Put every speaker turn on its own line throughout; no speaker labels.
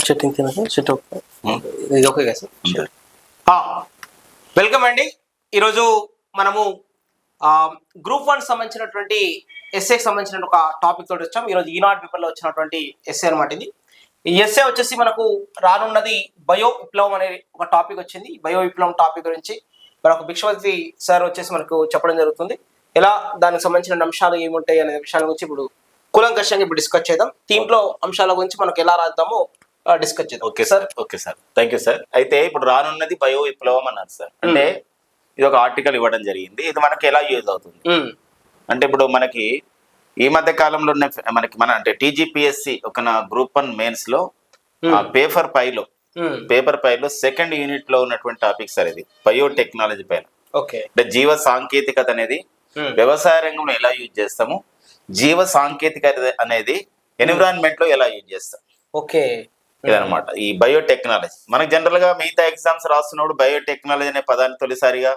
Setting set ఇది okay కదా sir.
Welcome అండి. ఈరోజు మనము గ్రూప్ 1 సంబంధించినటువంటి ఎస్ఏకి సంబంధించిన ఒక టాపిక్ తోటి వచ్చాం. ఈరోజు ఈనాడు పేపర్లో వచ్చినటువంటి ఎస్ఏ అనమాట ఇది. ఈ ఎస్ఏ వచ్చేసి మనకు రానున్నది బయో విప్లవం అనే ఒక టాపిక్ వచ్చింది. బయో విప్లవం టాపిక్ గురించి మనకు భిక్షపతి సార్ వచ్చేసి మనకు చెప్పడం జరుగుతుంది. ఎలా దానికి సంబంధించిన అంశాలు ఏముంటాయి అనే విషయాల గురించి ఇప్పుడు కూలంకషంగా ఇప్పుడు డిస్కస్ చేద్దాం. దీంట్లో అంశాల గురించి మనకు ఎలా రాద్దామో డిస్కస్ చేద్దాం.
Okay sir. Okay sir, thank you sir. అయితే ఇప్పుడు రానున్నది బయో విప్లవం అన్నారు సార్. అంటే ఇది ఒక ఆర్టికల్ ఇవ్వడం జరిగింది. ఇది మనకి ఎలా యూజ్ అవుతుంది అంటే ఇప్పుడు మనకి ఈ మధ్య కాలంలో మన అంటే టీజీపీఎస్సి ఒక గ్రూప్ 1 మెయిన్స్ లో పేపర్ పైలో సెకండ్ యూనిట్ లో ఉన్నటువంటి టాపిక్ సార్ ఇది బయోటెక్నాలజీ పైన. అంటే జీవ సాంకేతికత అనేది వ్యవసాయ రంగంలో ఎలా యూజ్ చేస్తాము, జీవ సాంకేతికత అనేది ఎన్విరాన్మెంట్ లో ఎలా యూజ్ చేస్తాం.
ఓకే,
ఇదనమాట ఈ బయోటెక్నాలజీ. మనకు జనరల్ గా మిగతా ఎగ్జామ్స్ రాస్తున్నప్పుడు బయోటెక్నాలజీ అనే పదాన్ని తొలిసారిగా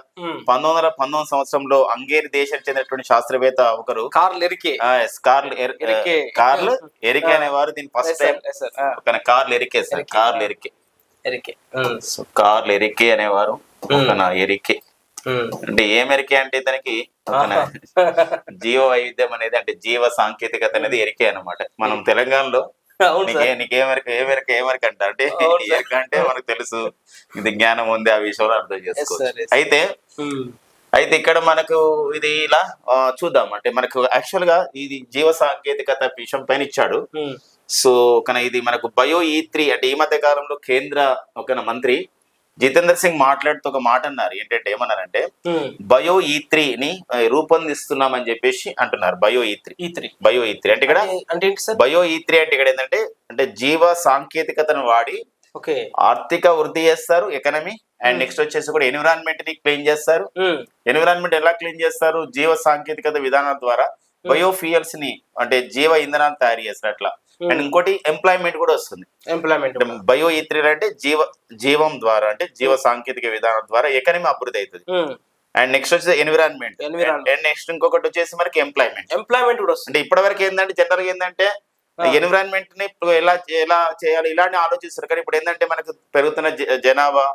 1919 సంవత్సరంలో హంగేరి దేశానికి చెందినటువంటి శాస్త్రవేత్త ఒకరు
కార్ల్
ఎరికే అనేవారు దీన్ని ఫస్ట్ టైం కార్ల్ ఎరికే అనేవారు. ఎరికే అంటే ఏమెరికే అంటే ఇతనికి జీవ వైవిధ్యం అనేది అంటే జీవ సాంకేతికత అనేది ఎరికే అనమాట. మనం తెలంగాణలో ఏమరిక అంట అంటే ఎరిక అంటే మనకు తెలుసు, ఇది జ్ఞానం ఉంది, ఆ విషయంలో అర్థం చేసుకోవచ్చు. అయితే ఇక్కడ మనకు ఇది ఇలా చూద్దాం. అంటే మనకు యాక్చువల్ గా ఇది జీవ సాంకేతికత విషయం పైన ఇచ్చాడు. సో ఇది మనకు బయో E3 అంటే ఈ మధ్య కాలంలో కేంద్ర ఒక మంత్రి జితేంద్ర సింగ్ మాట్లాడుతూ ఒక మాట అన్నారు. ఏంటంటే ఏమన్నారంటే బయో E3 ని రూపొందిస్తున్నామని చెప్పేసి అంటున్నారు. బయో E3 అంటే ఇక్కడ బయో E3 అంటే ఇక్కడ ఏంటంటే అంటే జీవ సాంకేతికతను వాడి ఆర్థిక వృద్ధి చేస్తారు, ఎకనమీ. అండ్ నెక్స్ట్ వచ్చేసి కూడా ఎన్విరాన్మెంట్ ని క్లీన్ చేస్తారు. ఎన్విరాన్మెంట్ ఎలా క్లీన్ చేస్తారు? జీవ సాంకేతికత విధానాల ద్వారా బయోఫ్యూయల్స్ ని అంటే జీవ ఇంధనాలు తయారు చేస్తారు అట్లా. అండ్ ఇంకోటి ఎంప్లాయ్మెంట్ కూడా వస్తుంది. బయో E3 అంటే జీవం ద్వారా అంటే జీవ సాంకేతిక విధానం ద్వారా ఎకనమీ అభివృద్ధి అవుతుంది. అండ్ నెక్స్ట్ వచ్చేసి ఎన్విరాన్మెంట్. అండ్ నెక్స్ట్ ఇంకొకటి వచ్చేసి మనకి ఎంప్లాయ్మెంట్ కూడా వస్తుంది. అంటే ఇప్పటి వరకు ఏంటంటే జనరల్ గా ఏంటంటే ఎన్విరాన్మెంట్ ని ఎలా చేయాలి ఇలాంటి ఆలోచిస్తారు. కానీ ఇప్పుడు ఏంటంటే మనకు పెరుగుతున్న జనాభా,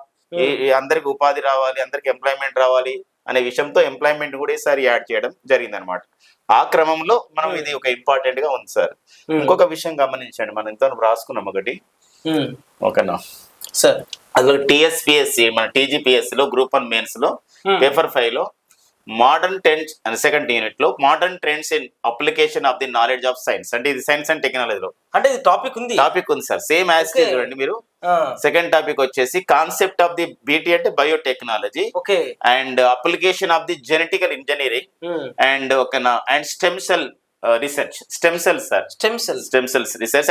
అందరికి ఉపాధి రావాలి, అందరికి ఎంప్లాయ్మెంట్ రావాలి అనే విషయంతో ఎంప్లాయ్మెంట్ కూడా ఈసారి యాడ్ చేయడం జరిగింది అనమాట. ఆ క్రమంలో మనం ఇది ఒక ఇంపార్టెంట్ గా ఉంది సార్. ఇంకొక విషయం గమనించండి, మనం ఇంత రాసుకున్నాం ఒకటి. ఓకేనా
సార్,
అది టీఎస్పీఎస్సి మన టీజీపీఎస్సి లో గ్రూప్ 1 మెయిన్స్ లో పేపర్ 5 లో modern trends and second unit లో modern trends in application of the knowledge of science. అంటే ఇది సైన్స్ అండ్ టెక్నాలజీలో
అంటే ఇది టాపిక్ ఉంది
సార్. సేమ్ యాజ్ చూడండి మీరు. సెకండ్ టాపిక్ వచ్చేసి కాన్సెప్ట్ ఆఫ్ ది బీటీ అంటే biotechnology and application of the genetical engineering and and stem cell research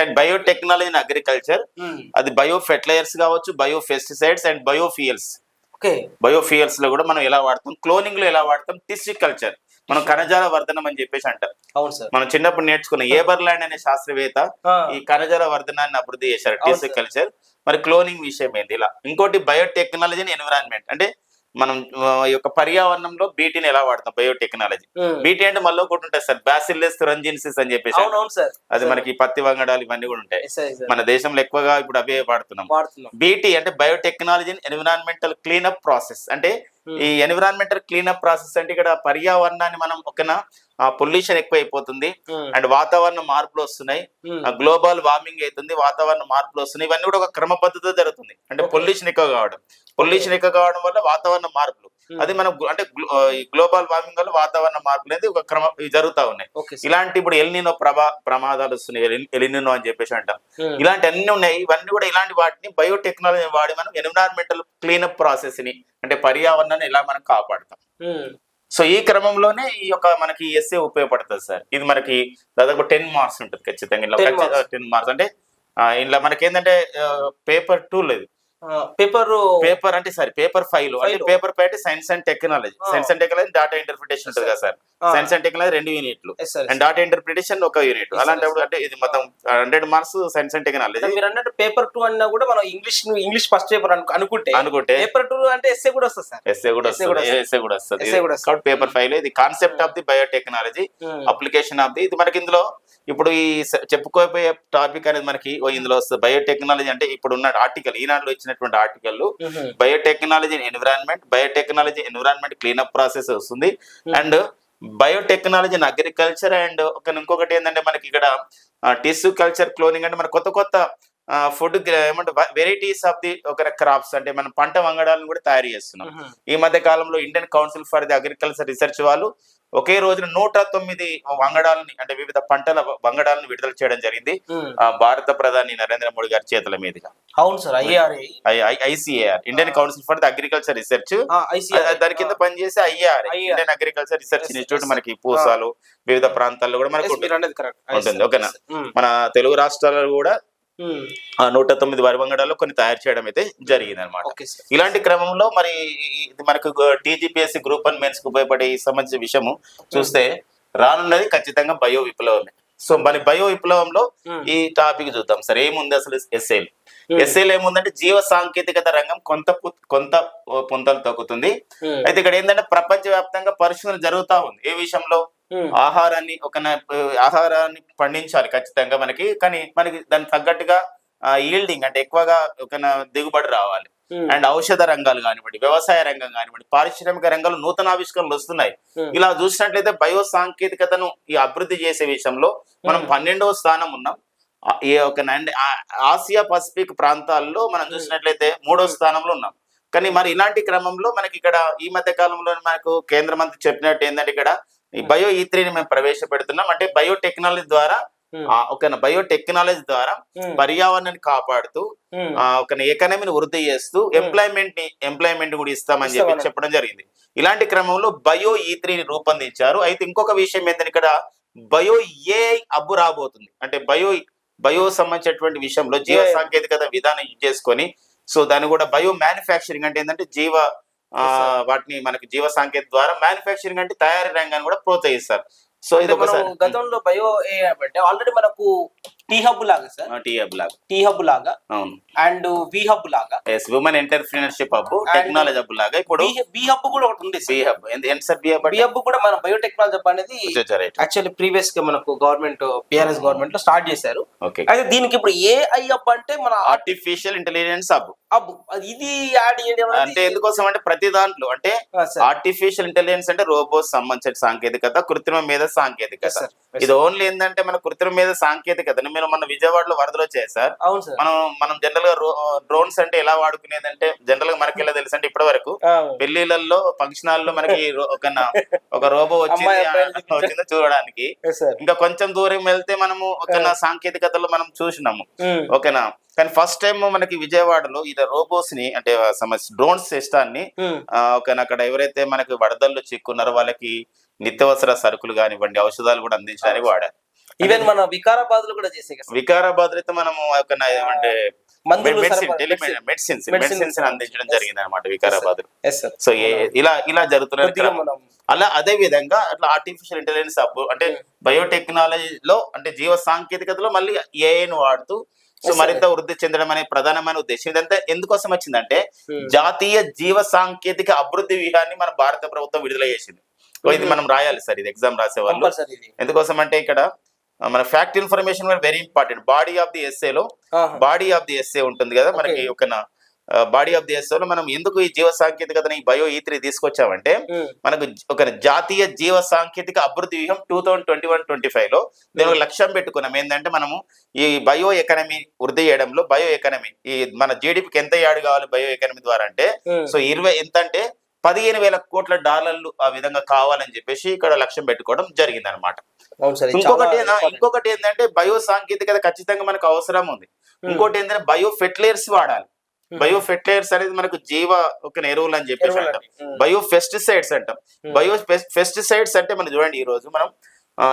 and biotechnology in agriculture. అది బయో ఫెర్టిలైజర్స్ కావచ్చు, bio pesticides and biofuels. Biofuels లో కూడా మనం ఎలా వాడతాం, క్లోనింగ్ లో ఎలా వాడతాం, టిష్యూ కల్చర్, మనం కణజాల వర్ధనం అని చెప్పేసి అంటారు. మనం చిన్నప్పుడు నేర్చుకున్న ఏబర్లాండ్ అనే శాస్త్రవేత్త ఈ కణజాల వర్ధనాన్ని అభివృద్ధి చేశారు, టిష్యూ కల్చర్. మరి క్లోనింగ్ విషయం ఏంటి ఇలా. ఇంకోటి బయోటెక్నాలజీ ఎన్విరాన్మెంట్ అంటే మనం ఈ యొక్క పర్యావరణంలో బీటీని ఎలా వాడతాం, బయోటెక్నాలజీ. బీటీ అంటే మళ్ళీ ఒకటి ఉంటుంది సార్, బ్యాసిల్లస్ తురంజిన్సిస్ అని చెప్పేసి. అది మనకి పత్తి వంగడాలు ఇవన్నీ కూడా ఉంటాయి. మన దేశంలో ఎక్కువగా ఇప్పుడు అవే వాడుతున్నాం. బీటీ అంటే బయోటెక్నాలజీ ఎన్విరాన్మెంటల్ క్లీనప్ ప్రాసెస్. అంటే ఈ ఎన్విరాన్మెంటల్ క్లీనప్ ప్రాసెస్ అంటే ఇక్కడ పర్యావరణాన్ని మనం పొల్యూషన్ ఎక్కువ అయిపోతుంది అండ్ వాతావరణ మార్పులు వస్తున్నాయి, గ్లోబల్ వార్మింగ్ అవుతుంది, వాతావరణ మార్పులు వస్తున్నాయి. ఇవన్నీ కూడా ఒక క్రమ పద్ధతిలో జరుగుతుంది. అంటే పొల్యూషన్ ఎక్కువ కావడం వల్ల వాతావరణ మార్పులు, అది మనం అంటే గ్లోబల్ వార్మింగ్ వల్ల వాతావరణ మార్పులు అనేది ఒక క్రమ జరుగుతా ఉన్నాయి. ఇలాంటి ఇప్పుడు ఎల్నినో ప్రమాదాలు వస్తున్నాయి, ఎల్నినో అని చెప్పేసి అంటాం. ఇలాంటి అన్ని ఉన్నాయి. ఇవన్నీ కూడా ఇలాంటి వాటిని బయోటెక్నాలజీ వాడి మనం ఎన్విరాన్మెంటల్ క్లీనప్ ప్రాసెస్ ని అంటే పర్యావరణాన్ని ఎలా మనం కాపాడతాం. సో ఈ క్రమంలోనే ఈ యొక్క మనకి ఎస్ఏ ఉపయోగపడుతుంది సార్. ఇది మనకి దాదాపు 10 మార్క్స్ ఉంటుంది ఖచ్చితంగా. ఇలా 10 మార్క్స్ అంటే ఇలా మనకి ఏంటంటే పేపర్ 2 లేదు, పేపర్ అంటే సారీ పేపర్ 5 లో అంటే పేపర్ 5 అంటే science and technology. Data interpretation ఉంటుంది కదా సార్. సైన్స్ అండ్ టెక్నాలజీ 2 యూనిట్లు అండ్ డాటా ఇంటర్ప్రిటేషన్ 1 యూనిట్. అలాంటప్పుడు అంటే ఇది మొత్తం 100 మార్క్స్ సైన్స్ అండ్ టెక్నాలజీ.
మీరు అన్నట్టు పేపర్ 2 అన్నా కూడా మనం ఇంగ్లీష్ ఫస్ట్ పేపర్ అనుకుంటే పేపర్ 2 అంటే ఎస్ఏ కూడా వస్తుంది సార్. ఎస్ఏ కూడా వస్తుంది. కాబట్టి పేపర్ 5 లో ఇది concept of the biotechnology, application of the. ఇది మనకి ఇందులో
ఇప్పుడు ఈ చెప్పుకోపోయే టాపిక్ అనేది మనకి ఇందులో వస్తుంది. బయోటెక్నాలజీ అంటే ఇప్పుడు ఉన్న ఆర్టికల్, ఈనాడులో ఇచ్చినటువంటి article biotechnology biotechnology environment cleanup process వస్తుంది, and biotechnology in agriculture, and ఇంకొకటి ఏంటంటే మనకి ఇక్కడ టిష్యూ కల్చర్ క్లోనింగ్ అంటే మన కొత్త కొత్త ఫుడ్ ఏమంటే వెరైటీస్ ఆఫ్ ది క్రాప్స్ అంటే మనం పంట వంగడాలను కూడా తయారు చేస్తున్నాం. ఈ మధ్య కాలంలో Indian council for the agriculture research వాళ్ళు ఒకే రోజున 109 వంగడాలని అంటే వివిధ పంటల వంగడాలను విడుదల చేయడం జరిగింది భారత ప్రధాని నరేంద్ర మోడీ గారి చేతుల మీదుగా.
అవును sir,
ICAR Indian council for the agriculture research, దాని కింద పనిచేసే IAR Indian agriculture research institute మనకి పూసాలు వివిధ ప్రాంతాల్లో కూడా మనకు ఉంటుంది. ఓకేనా, మన తెలుగు రాష్ట్రాల్లో కూడా 109 వరి వంగడాలు కొన్ని తయారు చేయడం అయితే జరిగింది అనమాట. ఇలాంటి క్రమంలో మరి ఇది మనకు TGPSC గ్రూప్ 1 మెయిన్స్ కు ఉపయోగపడే ఈ సంబంధించిన విషయము చూస్తే రానున్నది ఖచ్చితంగా బయో విప్లవమే. సో మన బయో విప్లవంలో ఈ టాపిక్ చూద్దాం సార్. ఏముంది అసలు ఎస్ఏలు ఏముందంటే జీవ సాంకేతికత రంగం కొంత పుంతలు తగ్గుతుంది. అయితే ఇక్కడ ఏంటంటే ప్రపంచ వ్యాప్తంగా పరిశోధన జరుగుతా ఉంది. ఏ విషయంలో? ఆహారాన్ని పండించాలి ఖచ్చితంగా మనకి, కానీ మనకి దానికి తగ్గట్టుగా ఈల్డింగ్ అంటే ఎక్కువగా దిగుబడి రావాలి. అండ్ ఔషధ రంగాలు కానివ్వండి, వ్యవసాయ రంగం కానివ్వండి, పారిశ్రామిక రంగాలు నూతన ఆవిష్కరణలు వస్తున్నాయి. ఇలా చూసినట్లయితే బయో సాంకేతికతను ఈ అభివృద్ధి చేసే విషయంలో మనం 12వ స్థానం ఉన్నాం. ఈ ఆసియా పసిఫిక్ ప్రాంతాల్లో మనం చూసినట్లయితే 3వ స్థానంలో ఉన్నాం. కానీ మరి ఇలాంటి క్రమంలో మనకి ఇక్కడ ఈ మధ్య కాలంలో మనకు కేంద్ర మంత్రి చెప్పినట్టు ఏంటంటే ఇక్కడ ఈ బయో E3ని మేము ప్రవేశపెడుతున్నాం. అంటే బయోటెక్నాలజీ ద్వారా బయోటెక్నాలజీ ద్వారా పర్యావరణాన్ని కాపాడుతూ ఎకానమీని వృద్ధి చేస్తూ ఎంప్లాయ్మెంట్ కూడా ఇస్తామని చెప్పడం జరిగింది. ఇలాంటి క్రమంలో బయో E3ని రూపొందించారు. అయితే ఇంకొక విషయం ఏంటంటే ఇక్కడ బయో AI హబ్ రాబోతుంది. అంటే బయో సంబంధించినటువంటి విషయంలో జీవ సాంకేతికత విధానం యూజ్ చేసుకొని, సో దాన్ని కూడా బయో మ్యానుఫ్యాక్చరింగ్ అంటే ఏంటంటే వాటిని మనకి జీవ సాంకేతిక ద్వారా మ్యానుఫ్యాక్చరింగ్ అంటే తయారీ రంగాన్ని కూడా ప్రోత్సహిస్తారు. సో ఇది
గతంలో బయో అంటే ఆల్రెడీ మనకు టీ హబ్ లాగా సార్, టీ హబ్ లాగా
అవును,
అండ్ వి హబ్ లాగా
women entrepreneurship hub, technology hub లాగా ఇప్పుడు
బి హబ్ కూడా ఒకటి ఉంది.
బి హబ్
బి హబ్ కూడా మన బయోటెక్నాలజీ హబ్ అనేది యాక్చువల్లీ ప్రీవియస్ గా మనకు గవర్నమెంట్ PRS గవర్నమెంట్ లో స్టార్ట్ చేశారు. అయితే దీనికి ఇప్పుడు AI హబ్ అంటే మన
ఆర్టిఫిషియల్ ఇంటెలిజెన్స్ హబ్.
ఇది యాడ్ చేయడం
అంటే ఎందుకోసం అంటే ప్రతి దాంట్లో అంటే ఆర్టిఫిషియల్ ఇంటెలిజెన్స్ అంటే రోబోట్ సంబంధించిన సాంకేతికత, కృత్రిమ మేధ సాంకేతికత. ఇది ఓన్లీ ఏంటంటే మన కృత్రిమ మేధ సాంకేతికత మీరు మన విజయవాడలో వరదలు వచ్చాయి సార్. మనం జనరల్ గా డ్రోన్స్ అంటే ఎలా వాడుకునేదంటే జనరల్ గా మనకి ఎలా తెలుసు అంటే ఇప్పటి వరకు పెళ్లిళ్లలో ఫంక్షన్ హాల్లో మనకి ఒక రోబో వచ్చిందో చూడడానికి. ఇంకా కొంచెం దూరం వెళ్తే మనము ఒక సాంకేతికతలో మనం చూసినాము. ఓకేనా, కానీ ఫస్ట్ టైం మనకి విజయవాడలో ఇలా రోబోస్ ని అంటే డ్రోన్స్ సిస్టాన్ని అక్కడ ఎవరైతే మనకి వరదల్లో చిక్కున్నారో వాళ్ళకి నిత్యావసర సరుకులు కానివ్వండి, ఔషధాలు కూడా అందించడానికి వాడారు.
ఈవెన్ మన వికారాబాద్ లో కూడా చేసే
వికారాబాద్ అయితే మనము ఏమంటే మెడిసిన్స్ అందించడం జరిగింది అనమాట వికారాబాద్. సో ఇలా జరుగుతున్నది. అలా అదే విధంగా అట్లా ఆర్టిఫిషియల్ ఇంటెలిజెన్స్ అంటే బయోటెక్నాలజీలో అంటే జీవ సాంకేతికతలో మళ్ళీ AIని వాడుతూ సో మరింత వృద్ధి చెందడం అనే ప్రధానమైన ఉద్దేశం. ఇదంతా ఎందుకోసం వచ్చిందంటే జాతీయ జీవ సాంకేతిక అభివృద్ధి వ్యూహాన్ని మన భారత ప్రభుత్వం విడుదల చేసింది. ఇది మనం రాయాలి సార్, ఇది ఎగ్జామ్ రాసే వాళ్ళు. ఎందుకోసం అంటే ఇక్కడ మన fact information very important. Body of the essay ఉంటుంది కదా మనకి. బాడీ ఆఫ్ ది ఎస్సే లో మనం ఎందుకు ఈ జీవ సాంకేతికతని బయో E3 తీసుకొచ్చామంటే మనకు ఒక జాతీయ జీవ సాంకేతిక అభివృద్ధి వ్యూహం 2021-25 లో నేను లక్ష్యం పెట్టుకున్నాం. ఏంటంటే మనము ఈ బయో ఎకానమీ వృద్ధి చేయడంలో బయో ఎకానమీ ఈ మన GDPకి ఎంత యాడ్ కావాలి బయో ఎకానమీ ద్వారా అంటే సో 20 ఎంత అంటే $15,000 కోట్ల ఆ విధంగా కావాలని చెప్పేసి ఇక్కడ లక్ష్యం పెట్టుకోవడం జరిగింది అనమాట. ఇంకొకటి ఏంటంటే బయో సాంకేతికత ఖచ్చితంగా మనకు అవసరం ఉంది. ఇంకోటి ఏంటంటే బయో ఫెర్టిలైజర్స్ వాడాలి. బయో ఫెర్టిలైజర్స్ అనేది మనకు జీవ ఎరువులు అని చెప్పేసి అంటాం. బయో పెస్టిసైడ్స్ అంటాం. బయో పెస్టిసైడ్స్ అంటే మనం చూడండి ఈ రోజు మనం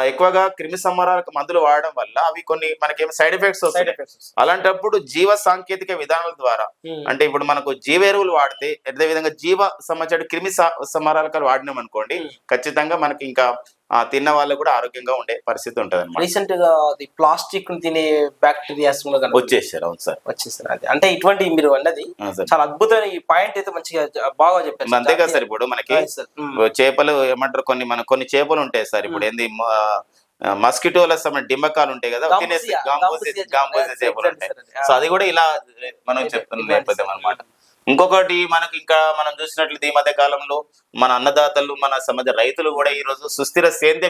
ఎక్కువగా క్రిమి సంహారక మందులు వాడడం వల్ల అవి కొన్ని మనకేమో సైడ్ ఎఫెక్ట్స్ వస్తాయి. అలాంటప్పుడు జీవ సాంకేతిక విధానాల ద్వారా అంటే ఇప్పుడు మనకు జీవ ఎరువులు వాడితే అదే విధంగా జీవ సంబంధించిన క్రిమి సంహారకాలు వాడినాం అనుకోండి ఖచ్చితంగా మనకి ఇంకా తిన్న వాళ్ళు కూడా ఆరోగ్యంగా ఉండే పరిస్థితి ఉంటది అనమాట.
రీసెంట్ గా ప్లాస్టిక్ తినే బ్యాక్టీరియాస్
వచ్చేసారు. అవును సార్,
వచ్చేసారు. అది అంటే ఇటువంటి మీరు అన్నది చాలా అద్భుతమైన ఈ పాయింట్ అయితే మంచిగా బాగా చెప్పారు.
అంతేగా సార్, ఇప్పుడు మనకి చేపలు ఏమంటారు కొన్ని చేపలు ఉంటాయి సార్. ఇప్పుడు ఏంది మస్కిటోల డిమ్మకాలు ఉంటాయి కదా, తినేసి గాంబూసియా చేపలు ఉంటాయి. సో అది కూడా ఇలా మనం చెప్తున్న నేపథ్యం అనమాట. ఇంకొకటి మనకి ఇంకా మనం చూసినట్లయితే ఈ మధ్య కాలంలో మన అన్నదాతలు, మన సమాజ రైతులు కూడా ఈ రోజు సుస్థిర సేద్య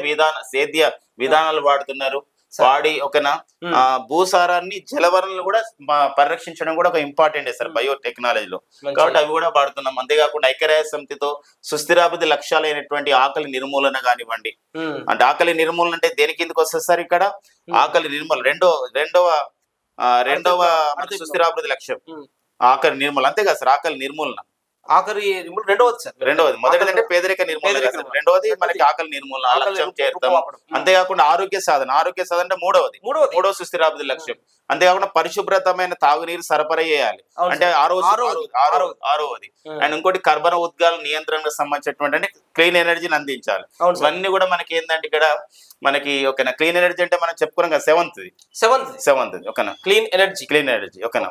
విధానాలు వాడుతున్నారు. వాడి ఒకనా భూసారాన్ని, జలవనరులను కూడా పరిరక్షించడం కూడా ఒక ఇంపార్టెంట్ సార్ బయోటెక్నాలజీలో. కాబట్టి అవి కూడా వాడుతున్నాం. అంతేకాకుండా ఐక్యరాజ్య సమితితో సుస్థిరాభివృద్ధి లక్ష్యాలైనటువంటి ఆకలి నిర్మూలన కానివ్వండి, అంటే ఆకలి నిర్మూలన అంటే దేని కిందకి వస్తుంది సార్? ఇక్కడ ఆకలి నిర్మూలన రెండవ సుస్థిరాభివృద్ధి లక్ష్యం ఆకలి నిర్మూలన. అంతే కదా సార్, ఆకలి నిర్మూలన రెండవది. మొదటిది అంటే పేదరిక నిర్మూలన, రెండవది మనకి ఆకలి నిర్మూలన లక్ష్యం చేరుతాం. అంతేకాకుండా ఆరోగ్య సాధన అంటే మూడవ సుస్థిరాభివృద్ధి లక్ష్యం. అంతేకాకుండా పరిశుభ్రతమైన తాగునీరు సరఫరా చేయాలి అంటే ఆరోవది. అండ్ ఇంకోటి కర్బన ఉద్గాల నియంత్రణకు సంబంధించినటువంటి అంటే క్లీన్ ఎనర్జీని అందించాలి. ఇవన్నీ కూడా మనకి ఏంటంటే ఇక్కడ మనకి ఓకేనా క్లీన్ ఎనర్జీ అంటే మనం చెప్పుకున్నాం కదా, సెవెంత్ ఓకేనా క్లీన్ ఎనర్జీ ఓకేనా.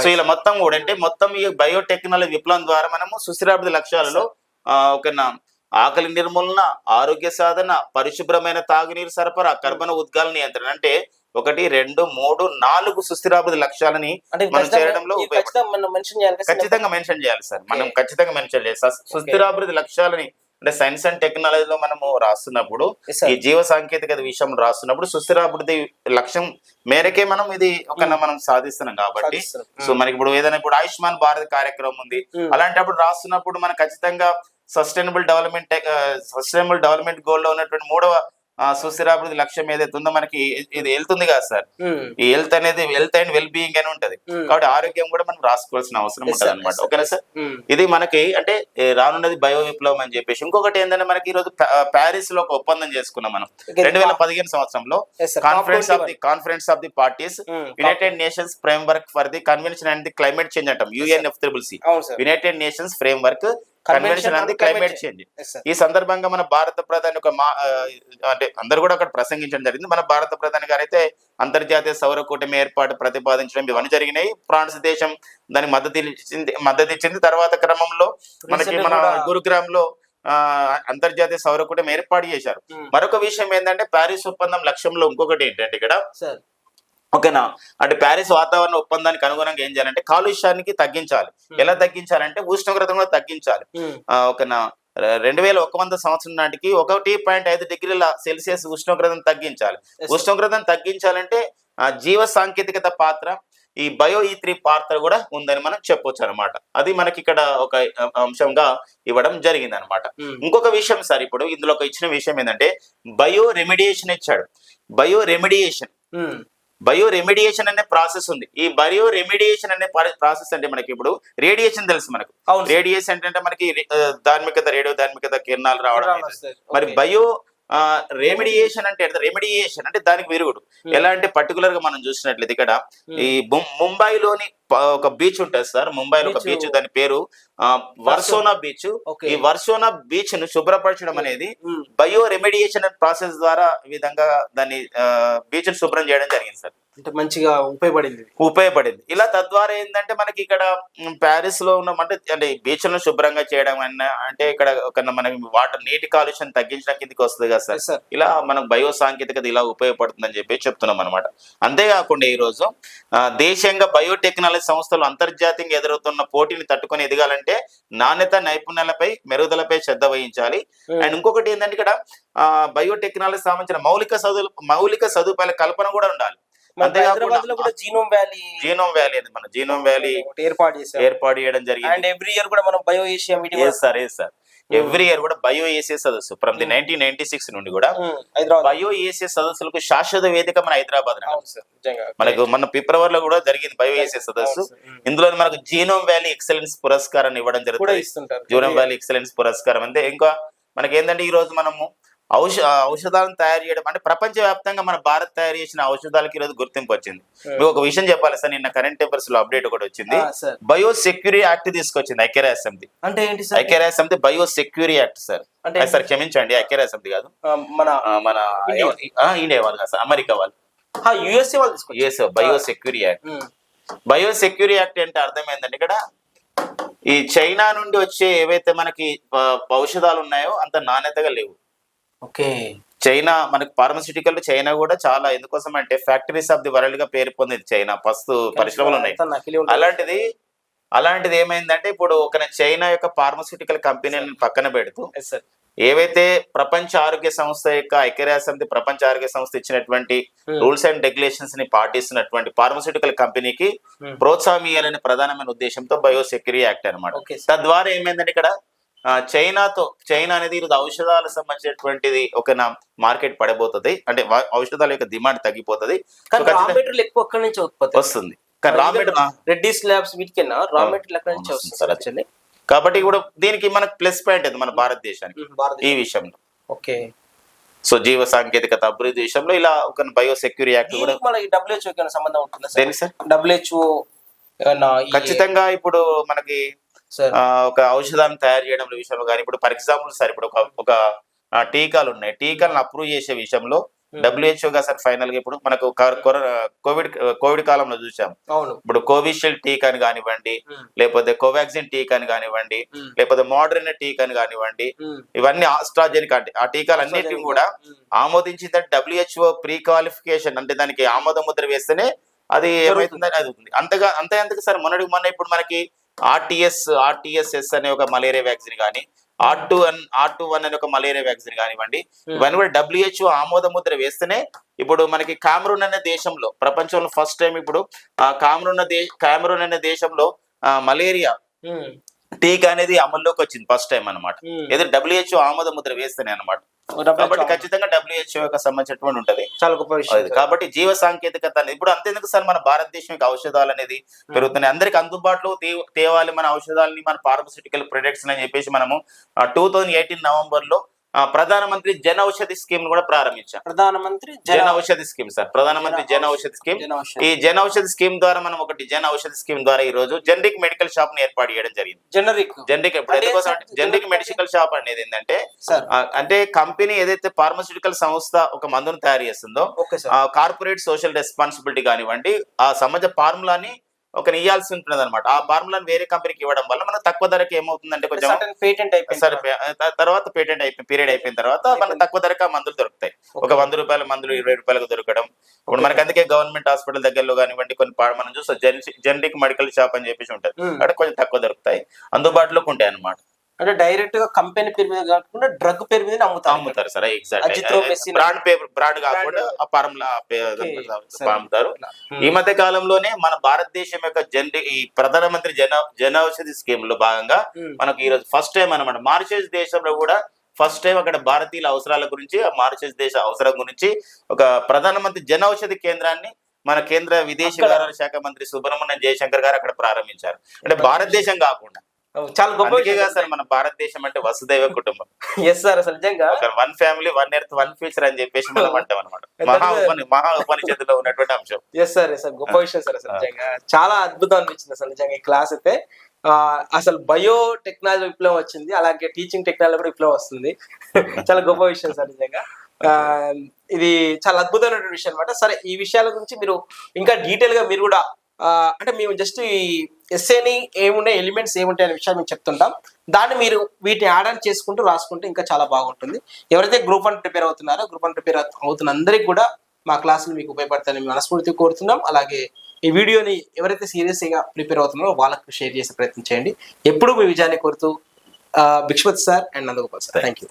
సో ఇలా మొత్తం కూడా అంటే మొత్తం ఈ బయోటెక్నాలజీ విప్లవం ద్వారా మనము సుస్థిరాభివృద్ధి లక్ష్యాలలో ఓకేనా ఆకలి నిర్మూలన, ఆరోగ్య సాధన, పరిశుభ్రమైన తాగునీరు సరఫరా, కర్బన ఉద్గాల నియంత్రణ అంటే 1, 2, 3, 4 సుస్థిరాభివృద్ధి లక్ష్యాలని మనం చేయడంలో ఖచ్చితంగా మెన్షన్ చేయాలి సార్. మనం ఖచ్చితంగా మెన్షన్ చేయాలి సుస్థిరాభివృద్ధి లక్ష్యాలని. అంటే సైన్స్ అండ్ టెక్నాలజీలో మనము రాస్తున్నప్పుడు, ఈ జీవ సాంకేతికత విషయం రాస్తున్నప్పుడు సుస్థిరాభివృద్ధి లక్ష్యం మేరకే మనం ఇది మనం సాధిస్తున్నాం కాబట్టి. సో మనకి ఇప్పుడు ఏదైనా ఇప్పుడు ఆయుష్మాన్ భారత్ కార్యక్రమం ఉంది, అలాంటప్పుడు రాస్తున్నప్పుడు మనం ఖచ్చితంగా సస్టైనబుల్ డెవలప్మెంట్ గోల్ లో ఉన్నటువంటి 3వ సుస్థిరాభివృద్ధి లక్ష్యం ఏదైతే ఉందో మనకి ఇది వెళ్తుంది కదా సార్. ఈ హెల్త్ అండ్ వెల్ బీయింగ్ అని ఉంటది. కాబట్టి ఆరోగ్యం కూడా మనం రాసుకోవాల్సిన అవసరం ఉంటది అనమాట. ఓకేనా సార్? ఇది మనకి అంటే రానున్నది బయో విప్లవం అని చెప్పేసి. ఇంకొకటి ఏంటంటే మనకి ఈ రోజు ప్యారిస్ లో ఒక ఒప్పందం చేసుకున్నాం మనం 2015 సంవత్సరంలో. Conference of the parties United nations frame work for the convention and the climate change అంటాం, UNFCCC, United nations frame work convention and climate change. ఈ సందర్భంగా మన భారత ప్రధాని అంటే అందరు కూడా అక్కడ ప్రసంగించడం జరిగింది. మన భారత ప్రధాని గారు అయితే అంతర్జాతీయ సౌర కూటమి ఏర్పాటు ప్రతిపాదించడం ఇవన్నీ జరిగినాయి. ఫ్రాన్స్ దేశం దానికి మద్దతు ఇచ్చింది. తర్వాత క్రమంలో మనకి మన గురుగ్రామ్ లో అంతర్జాతీయ సౌర కూటమి ఏర్పాటు చేశారు. మరొక విషయం ఏంటంటే ప్యారిస్ ఒప్పందం లక్ష్యంలో ఇంకొకటి ఏంటంటే ఇక్కడ ఓకేనా అంటే ప్యారిస్ వాతావరణ ఒప్పందానికి అనుగుణంగా ఏం చేయాలంటే కాలుష్యానికి తగ్గించాలి. ఎలా తగ్గించాలంటే ఉష్ణోగ్రత కూడా తగ్గించాలి. ఓకేనా 2100 సంవత్సరం నాటికి 1.5 డిగ్రీల సెల్సియస్ ఉష్ణోగ్రతను తగ్గించాలి. ఉష్ణోగ్రతను తగ్గించాలంటే జీవ సాంకేతికత పాత్ర, ఈ బయో E3 పాత్ర కూడా ఉందని మనం చెప్పొచ్చు అనమాట. అది మనకి ఇక్కడ ఒక అంశంగా ఇవ్వడం జరిగింది అనమాట. ఇంకొక విషయం సార్, ఇప్పుడు ఇందులో ఇచ్చిన విషయం ఏంటంటే బయో రెమిడియేషన్ ఇచ్చాడు. బయో రెమిడియేషన్ అనే ప్రాసెస్ ఉంది. ఈ బయో రెమిడియేషన్ అనే ప్రాసెస్ అంటే మనకి ఇప్పుడు రేడియేషన్ తెలుసు మనకు. రేడియేషన్ అంటే మనకి రేడియో ధార్మికత కిరణాలు రావడం. మరి బయో రెమిడియేషన్ అంటే దానికి విరుగుడు. ఎలా అంటే పర్టికులర్ గా మనం చూసినట్లయితే ఇక్కడ ఈ ముంబైలోని ఒక బీచ్ ఉంటుంది సార్. ముంబైలో ఒక బీచ్, దాని పేరు వర్సోనా బీచ్. ఈ వర్సోనా బీచ్ ను శుభ్రపరచడం అనేది బయో రెమిడియేషన్ ప్రాసెస్ ద్వారా ఈ విధంగా దాన్ని బీచ్ ను శుభ్రం చేయడం జరిగింది సార్.
అంటే మంచిగా ఉపయోగపడింది. ఇలా తద్వారా ఏంటంటే మనకి ఇక్కడ ప్యారిస్ లో ఉన్న అంటే బీచ్లను శుభ్రంగా చేయడం అంటే ఇక్కడ మనకి నీటి కాలుష్యం తగ్గించడం కిందకి వస్తుంది కదా సార్. ఇలా మనకు బయో సాంకేతికత ఇలా ఉపయోగపడుతుందని చెప్పి చెప్తున్నాం అనమాట. అంతేకాకుండా ఈ రోజు దేశీయంగా బయోటెక్నాలజీ సంస్థలు అంతర్జాతీయంగా ఎదురవుతున్న పోటీని తట్టుకొని ఎదగాలంటే నాణ్యత, నైపుణ్యాలపై మెరుగుదలపై శ్రద్ధ వహించాలి. అండ్ ఇంకొకటి ఏంటంటే ఇక్కడ బయోటెక్నాలజీ సంబంధించిన మౌలిక సదుపాయాల కల్పన కూడా ఉండాలి. జీనోమ్ వ్యాలీ మన జీనోమ్ వ్యాలీ ఏర్పాటు చేయడం జరిగింది. ఎవ్రీ ఇయర్ కూడా మనం bio Asia sir every year కూడా బయో ఏసియా సదస్సు ఫ్రమ్ ది 1996 నుండి కూడా బయో ఏసియా సదస్సులకు శాశ్వత వేదిక మన హైదరాబాద్ మనకు మన ఫిబ్రవరిలో కూడా జరిగింది బయో ఏసియా సదస్సు. ఇందులో మనకు జీనోమ్ వ్యాలీ ఎక్సలెన్స్ పురస్కారాన్ని ఇవ్వడం జరుగుతుంది. జీనోమ్ వ్యాలీ ఎక్సలెన్స్ పురస్కారం అంటే ఇంకా మనకి ఏంటంటే ఈ రోజు మనము ఔషధాలను తయారు చేయడం అంటే ప్రపంచవ్యాప్తంగా మన భారత్ తయారు చేసిన ఔషధాలకి ఈరోజు గుర్తింపు వచ్చింది. మీకు ఒక విషయం చెప్పాలి సార్, నిన్న కరెంట్ అఫైర్స్ లో అప్డేట్ కూడా వచ్చింది. బయో సెక్యూరిటీ యాక్ట్ తీసుకొచ్చింది ఐక్యరాజ్య సమితి. అంటే ఏంటి సార్ ఐక్యరాజ్య సమితి బయో సెక్యూరిటీ యాక్ట్ సార్? అంటే సార్ క్షమించండి, ఐక్యరాజ్య సమితి కాదు, మన ఇండియా వాళ్ళు కాదు సార్, అమెరికా వాళ్ళు, యుఎస్ఏ వాళ్ళు తీసుకొచ్చారు bio security act. Bio security act అంటే అర్థం ఏంటంటే ఇక్కడ ఈ చైనా నుండి వచ్చే ఏవైతే మనకి ఔషధాలు ఉన్నాయో అంత నాణ్యతగా లేవు.
చైనా మనకు ఫార్మస్యూటికల్ చైనా కూడా చాలా ఎందుకోసం అంటే ఫ్యాక్టరీస్ ఆఫ్ ది వరల్డ్ గా పేరు పొందింది చైనా. ఫస్ట్ పరిశ్రమలు ఉన్నాయి. అలాంటిది ఏమైందంటే ఇప్పుడు ఒక చైనా యొక్క ఫార్మస్యూటికల్ కంపెనీని పక్కన పెడుతూ ఏవైతే ప్రపంచ ఆరోగ్య సంస్థ యొక్క ఐక్యరాజ్య సమితి ప్రపంచ ఆరోగ్య సంస్థ ఇచ్చినటువంటి రూల్స్ అండ్ రెగ్యులేషన్స్ ని పాటిస్తున్నటువంటి ఫార్మస్యూటికల్ కంపెనీకి ప్రోత్సాహం ఇవ్వాలనే ప్రధానమైన ఉద్దేశంతో బయోసెక్యూరిటీ యాక్ట్ అనమాట. తద్వారా ఏమైందంటే ఇక్కడ చైనా అనేది ఈరోజు ఔషధాలకు సంబంధించినటువంటిది ఒక మార్కెట్ పడబోతుంది, అంటే ఔషధాల యొక్క డిమాండ్ తగ్గిపోతుంది, వస్తుంది.
రెడ్డిస్ ల్యాబ్స్ వీటికైనా రా మెటీరియల్ ఎక్కడి నుంచి వస్తుంది.
కాబట్టి కూడా దీనికి మనకు ప్లస్ పాయింట్ అది మన భారతదేశానికి ఈ విషయంలో.
ఓకే.
సో జీవ సాంకేతికత అభివృద్ధి విషయంలో ఇలా ఒక బయోసెక్యూరిటీ యాక్ట్ కూడా
WHO సంబంధం ఉంటుంది
సార్.
WHO
ఖచ్చితంగా ఇప్పుడు మనకి ఒక ఔషధాన్ని తయారు చేయడం విషయంలో కానీ ఇప్పుడు ఫర్ ఎగ్జాంపుల్ సార్ ఇప్పుడు ఒక టీకాలు ఉన్నాయి, టీకాలను అప్రూవ్ చేసే విషయంలో WHO గా సార్ ఫైనల్ గా ఇప్పుడు మనకు కోవిడ్ కాలంలో చూసాం. ఇప్పుడు కోవిషీల్డ్ టీకాని కానివ్వండి, లేకపోతే కోవాక్సిన్ టీకాని కానివ్వండి, లేకపోతే మోడర్న్ టీకాని కానివ్వండి, ఇవన్నీ ఆస్ట్రాజెనికా ఆ టీకాలన్నిటిని కూడా ఆమోదించిందంటే WHO ప్రీ క్వాలిఫికేషన్ అంటే దానికి ఆమోద ముద్ర వేస్తేనే అది ఏమైతుందని అది ఉంది. అంతకు సార్ మొన్న ఇప్పుడు మనకి RTS అనే ఒక మలేరియా వ్యాక్సిన్ కానీ R21 అనే ఒక మలేరియా వ్యాక్సిన్ కానివ్వండి, ఇవన్నీ కూడా WHO ఆమోద ముద్ర వేస్తేనే ఇప్పుడు మనకి కామరూన్ అనే దేశంలో ప్రపంచంలో ఫస్ట్ టైం ఇప్పుడు కామరూన్ అనే దేశంలో మలేరియా టీకా అనేది అమల్లోకి వచ్చింది ఫస్ట్ టైం అనమాట. ఏదో WHO ఆమోద ముద్ర వేస్తేనే అనమాట. కాబట్టి ఖచ్చితంగా WHO యొక్క సంబంధించినటువంటి ఉంటది.
చాలా గొప్ప విషయం.
కాబట్టి జీవ సాంకేతికత అనేది ఇప్పుడు అంతేందుకు సార్ మన భారతదేశం యొక్క ఔషధాలు అనేది పెరుగుతున్నాయి, అందరికి అందుబాటులో తేవాలి మన ఔషధాలని, మన ఫార్మస్యూటికల్ ప్రొడక్ట్స్ అని చెప్పేసి మనము 2018 నవంబర్ ప్రధానమంత్రి జన ఔషధి స్కీమ్ కూడా ప్రారంభించాం.
ప్రధానమంత్రి
జన ఔషధి స్కీమ్ సార్, ప్రధానమంత్రి జన ఔషధి స్కీమ్. ఈ జన ఔషధి స్కీమ్ ద్వారా మనం జన ఔషధి స్కీమ్ ద్వారా ఈ రోజు జనరిక్ మెడికల్ షాప్ ని ఏర్పాటు చేయడం జరిగింది. జనరిక్ జనరిక్ మెడికల్ షాప్ అనేది ఏంటంటే అంటే కంపెనీ ఏదైతే ఫార్మస్యూటికల్ సంస్థ ఒక మందును తయారు చేస్తుందో కార్పొరేట్ సోషల్ రెస్పాన్సిబిలిటీ కానివ్వండి ఆ సమాజ ఫార్ములాని ఒక ఇయ్యాల్సి ఉంటుంది అనమాట. ఆ ఫార్ములాని వేరే కంపెనీకి ఇవ్వడం వల్ల మనకు తక్కువ ధరకి ఏమవుతుందంటే కొంచెం తర్వాత పేటెంట్ పీరియడ్ అయిపోయిన తర్వాత మనకు తక్కువ ధరకి ఆ మందులు దొరుకుతాయి. ఒక 100 రూపాయల మందులు 20 రూపాయలకు దొరకడం. ఇప్పుడు మనకి అందుకే గవర్నమెంట్ హాస్పిటల్ దగ్గరలో కానివ్వండి కొన్ని మనం చూస్తాం జనరిక్ మెడికల్ షాప్ అని చెప్పేసి ఉంటుంది, అక్కడ కొంచెం తక్కువ దొరుకుతాయి, అందుబాటులోకి ఉంటాయి అనమాట.
అంటే డైరెక్ట్ గా కంపెనీ పేరు మీద కాకుండా డ్రగ్ పేరు మీద
అమ్ముతారు సార్. బ్రాండ్ కాకుండా అమ్ముతారు. ఈ మధ్య కాలంలోనే మన భారతదేశం యొక్క ఈ ప్రధానమంత్రి జన ఔషధి స్కీమ్ లో భాగంగా మనకు ఈ రోజు ఫస్ట్ టైం అనమాట మారిషస్ దేశంలో కూడా ఫస్ట్ టైం అక్కడ భారతీయుల అవసరాల గురించి మారిషస్ దేశ అవసరం గురించి ఒక ప్రధానమంత్రి జన ఔషధి కేంద్రాన్ని మన కేంద్ర విదేశీ వ్యవహారాల శాఖ మంత్రి సుబ్రహ్మణ్యం జయశంకర్ గారు అక్కడ ప్రారంభించారు. అంటే భారతదేశం కాకుండా
చాలా గొప్పగా
సార్ మన భారతదేశం అంటే వసుదైవ కుటుంబం.
అసలు నిజంగా
one family one earth one future అని చెప్పేసి మనం అంటాం అనమాట. మహా ఉపనిషత్తులో ఉన్నటువంటి అంశం.
సార్ గొప్ప విషయం సార్. అసలు నిజంగా చాలా అద్భుతం అనిపించింది అసలు నిజంగా ఈ క్లాస్ అయితే. అసలు బయో టెక్నాలజీ విప్లవం వచ్చింది, అలాగే టీచింగ్ టెక్నాలజీ కూడా విప్లవం వస్తుంది. చాలా గొప్ప విషయం సార్ నిజంగా. ఇది చాలా అద్భుతమైన విషయం అనమాట. సరే, ఈ విషయాల గురించి మీరు ఇంకా డీటెయిల్ గా మీరు కూడా అంటే మేము జస్ట్ ఈ ఎస్ఏని ఏమున్నాయి ఎలిమెంట్స్ ఏముంటాయి అనే విషయాలు మేము చెప్తుంటాం. దాన్ని మీరు వీటిని యాడ్ ఆన్ చేసుకుంటూ రాసుకుంటే ఇంకా చాలా బాగుంటుంది. ఎవరైతే గ్రూప్ 1 ప్రిపేర్ అవుతున్నారో గ్రూప్ 1 ప్రిపేర్ అవుతున్న అందరికి కూడా మా క్లాసులు మీకు ఉపయోగపడతాయని మనస్ఫూర్తిగా కోరుతున్నాం. అలాగే ఈ వీడియోని ఎవరైతే సీరియస్గా ప్రిపేర్ అవుతున్నారో వాళ్ళకు షేర్ చేసే ప్రయత్నం చేయండి. ఎప్పుడూ మీ విజయాన్ని కోరుతూ Bhikshapathi sir and Nandagopal sir. Thank you.